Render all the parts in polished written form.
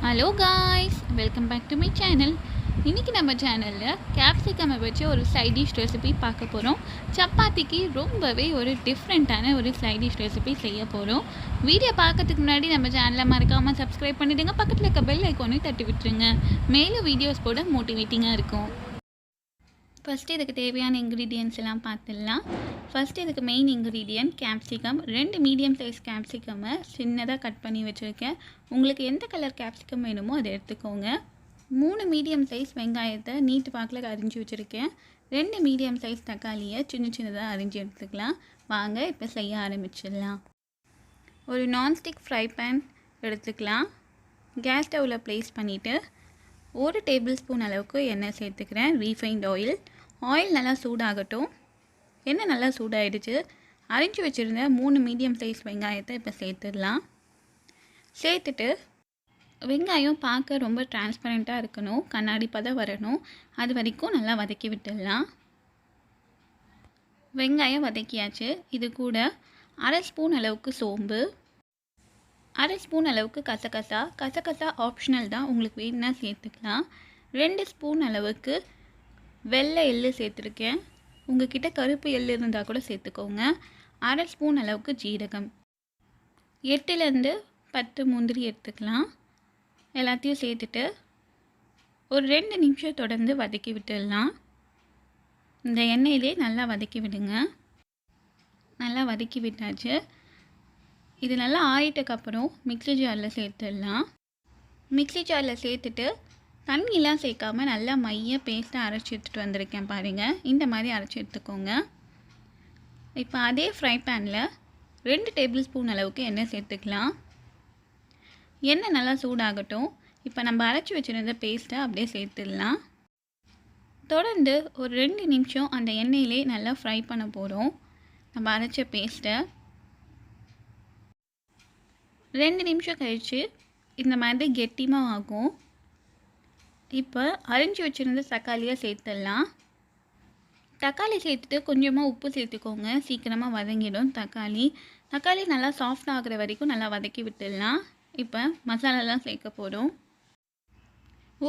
Hello guys, welcome back to my channel. இன்றைக்கி நம்ம சேனலில் கேப்சிகம் வச்சு ஒரு சைட் டிஷ் ரெசிபி பார்க்க போகிறோம். சப்பாத்திக்கு ரொம்பவே ஒரு டிஃப்ரெண்ட்டான ஒரு சைட் டிஷ் ரெசிபி செய்ய போகிறோம். வீடியோ பார்க்கறதுக்கு முன்னாடி நம்ம சேனலை மறக்காமல் சப்ஸ்கிரைப் பண்ணிவிடுங்க. பக்கத்தில் இருக்க பெல் ஐக்கானையும் தட்டி விட்டுருங்க. மேலும் வீடியோஸ் போட மோட்டிவேட்டிங்காக இருக்கும். ஃபஸ்ட்டு இதுக்கு தேவையான இன்க்ரீடியன்ட்ஸ் எல்லாம் பார்த்துடலாம். ஃபஸ்ட்டு இதுக்கு main ingredient capsicum. 2 medium size கேப்சிகம்மை சின்னதாக கட் பண்ணி வச்சுருக்கேன். உங்களுக்கு எந்த கலர் கேப்சிகம் வேணுமோ அதை எடுத்துக்கோங்க. 3 மீடியம் சைஸ் வெங்காயத்தை நீட்டு பாக்கில் அரிஞ்சு வச்சுருக்கேன். 2 மீடியம் சைஸ் தக்காளியை சின்ன சின்னதாக அரிஞ்சு எடுத்துக்கலாம். வாங்க இப்போ செய்ய ஆரம்பிச்சிடலாம். ஒரு நான்ஸ்டிக் ஃப்ரை பேன் எடுத்துக்கலாம். கேஸ் ஸ்டவ்வில் ப்ளேஸ் பண்ணிவிட்டு 1 டேபிள் ஸ்பூன் அளவுக்கு எண்ணெய் சேர்த்துக்கிறேன். Refined oil. ஆயில் நல்லா சூடாகட்டும். எண்ணெய் நல்லா சூடாகிடுச்சு. அரிஞ்சு வச்சுருந்த 3 மீடியம் சைஸ் வெங்காயத்தை இப்போ சேர்த்துடலாம். சேர்த்துட்டு வெங்காயம் பார்க்க ரொம்ப டிரான்ஸ்பரண்ட்டாக இருக்கணும், கண்ணாடி பதம் வரணும். அது வரைக்கும் நல்லா வதக்கி விட்டுடலாம். வெங்காயம் வதக்கியாச்சு. இது கூட 1/2 ஸ்பூன் அளவுக்கு சோம்பு, 1/2 ஸ்பூன் அளவுக்கு கசகசா ஆப்ஷனல் தான், உங்களுக்கு வேணும்னா சேர்த்துக்கலாம். 2 ஸ்பூன் அளவுக்கு வெள்ளை எள்ளு சேர்த்துருக்கேன். உங்கள்கிட்ட கருப்பு எள்ளு இருந்தால் கூட சேர்த்துக்கோங்க. 1/2 ஸ்பூன் அளவுக்கு ஜீரகம், 8லேருந்து 10 முந்திரி எடுத்துக்கலாம். எல்லாத்தையும் சேர்த்துட்டு ஒரு 2 நிமிஷம் தொடர்ந்து வதக்கி விட்டுடலாம். இந்த எண்ணெயிலே நல்லா வதக்கி விடுங்க. நல்லா வதக்கி விட்டாச்சு. இது நல்லா ஆறிட்டக்கப்புறம் மிக்ஸி ஜாரில் சேர்த்துடலாம். மிக்ஸி ஜாரில் சேர்த்துட்டு தண்ணியெலாம் சேர்க்காமல் நல்லா மைய பேஸ்ட்டாக அரைச்சி எடுத்துகிட்டு வந்திருக்கேன் பாருங்கள். இந்த மாதிரி அரைச்சி எடுத்துக்கோங்க. இப்போ அதே ஃப்ரை பேனில் 2 டேபிள் ஸ்பூன் அளவுக்கு எண்ணெய் சேர்த்துக்கலாம். எண்ணெய் நல்லா சூடாகட்டும். இப்போ நம்ம அரைச்சி வச்சுருந்த பேஸ்ட்டை அப்படியே சேர்த்துடலாம். தொடர்ந்து ஒரு 2 நிமிஷம் அந்த எண்ணெயிலே நல்லா ஃப்ரை பண்ண போகிறோம். நம்ம அரைச்ச பேஸ்ட்டை 2 நிமிஷம் கழித்து இந்த மாதிரி கெட்டிமாக ஆகும். இப்போ அரிஞ்சு வச்சுருந்த தக்காளியை சேர்த்துடலாம். தக்காளி சேர்த்துட்டு கொஞ்சமாக உப்பு சேர்த்துக்கோங்க. சீக்கிரமாக வதங்கிடும் தக்காளி நல்லா சாஃப்ட் ஆகிற வரைக்கும் நல்லா வதக்கி விட்டுடலாம். இப்போ மசாலாலாம் சேர்க்க போகிறோம்.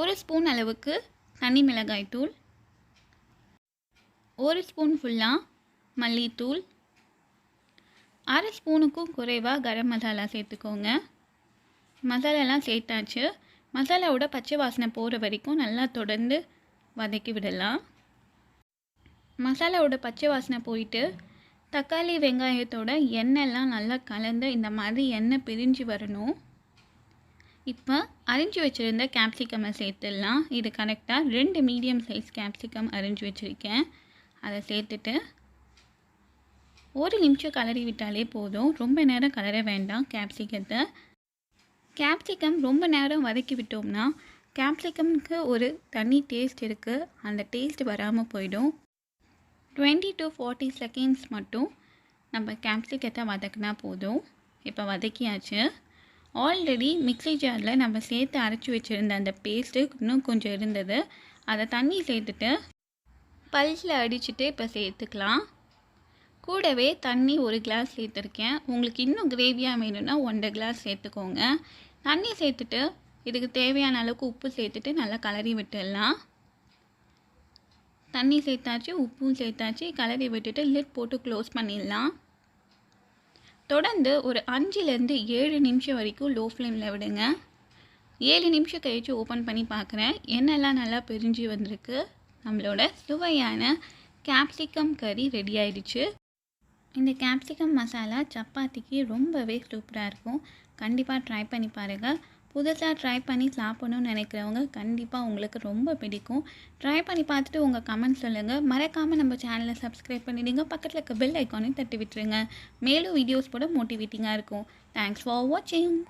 1 ஸ்பூன் அளவுக்கு தனி மிளகாய் தூள், 1 ஸ்பூன் ஃபுல்லாக மல்லித்தூள், 1/2 ஸ்பூனுக்கும் குறைவாக கரம் மசாலா சேர்த்துக்கோங்க. மசாலாலாம் சேர்த்தாச்சு. மசாலாவோட பச்சை வாசனை போகிற வரைக்கும் நல்லா தொடர்ந்து வதக்கி விடலாம். மசாலாவோட பச்சை வாசனை போயிட்டு தக்காளி வெங்காயத்தோட எண்ணெய்லாம் நல்லா கலந்து இந்த மாதிரி எண்ணெய் பிரிஞ்சு வரணும். இப்போ அரிஞ்சு வச்சுருந்த கேப்சிகம்மை சேர்த்துடலாம். இது கரெக்டாக 2 மீடியம் சைஸ் கேப்சிகம் அரிஞ்சு வச்சுருக்கேன். அதை சேர்த்துட்டு 1 நிமிஷம் கலரி விட்டாலே போதும். ரொம்ப நேரம் கலர வேண்டாம். கேப்சிகம் ரொம்ப நேரம் வதக்கி விட்டோம்னா கேப்சிகம்க்கு ஒரு தனி டேஸ்ட் இருக்குது. அந்த டேஸ்ட் வராமல் போயிடும். 20 to 40 செகண்ட்ஸ் மட்டும் நம்ம கேப்சிகத்தை வதக்கினா போதும். இப்போ வதக்கியாச்சு. ஆல்ரெடி மிக்ஸி ஜாரில் நம்ம சேர்த்து அரைச்சி வச்சுருந்த அந்த பேஸ்ட்டு இன்னும் கொஞ்சம் இருந்தது. அதை தண்ணி சேர்த்துட்டு பல்ஸில் அடிச்சுட்டு இப்போ சேர்த்துக்கலாம். கூடவே தண்ணி 1 கிளாஸ் சேர்த்துருக்கேன். உங்களுக்கு இன்னும் கிரேவியாக வேணும்னா 1.5 கிளாஸ் சேர்த்துக்கோங்க. தண்ணி சேர்த்துட்டு இதுக்கு தேவையான அளவுக்கு உப்பு சேர்த்துட்டு நல்லா கலரி விட்டுடலாம். தண்ணி சேர்த்தாச்சு, உப்பும் சேர்த்தாச்சு. கலரி விட்டுட்டு லிட் போட்டு க்ளோஸ் பண்ணிடலாம். தொடர்ந்து ஒரு 5லேருந்து 7 நிமிஷம் வரைக்கும் லோ ஃப்ளேமில் விடுங்க. 7 நிமிஷம் கழித்து ஓப்பன் பண்ணி பார்க்குறேன். எண்ணெய்லாம் நல்லா பிரிஞ்சு வந்திருக்கு. நம்மளோட சுவையான கேப்சிகம் கறி ரெடி ஆயிடுச்சு. இந்த கேப்சிகம் மசாலா சப்பாத்திக்கு ரொம்பவே சூப்பராக இருக்கும். கண்டிப்பாக ட்ரை பண்ணி பாருங்கள். புதுசாக ட்ரை பண்ணி சாப்பிடணும்னு நினைக்கிறவங்க கண்டிப்பாக உங்களுக்கு ரொம்ப பிடிக்கும். ட்ரை பண்ணி பார்த்துட்டு உங்கள் கமெண்ட் சொல்லுங்கள். மறக்காமல் நம்ம சேனலை சப்ஸ்கிரைப் பண்ணிவிடுங்க. பக்கத்தில் இருக்க பெல் ஐக்கானையும் தட்டி விட்டுருங்க. மேலும் வீடியோஸ் போட மோட்டிவேட்டிங்காக இருக்கும். தேங்க்ஸ் ஃபார் வாட்சிங்.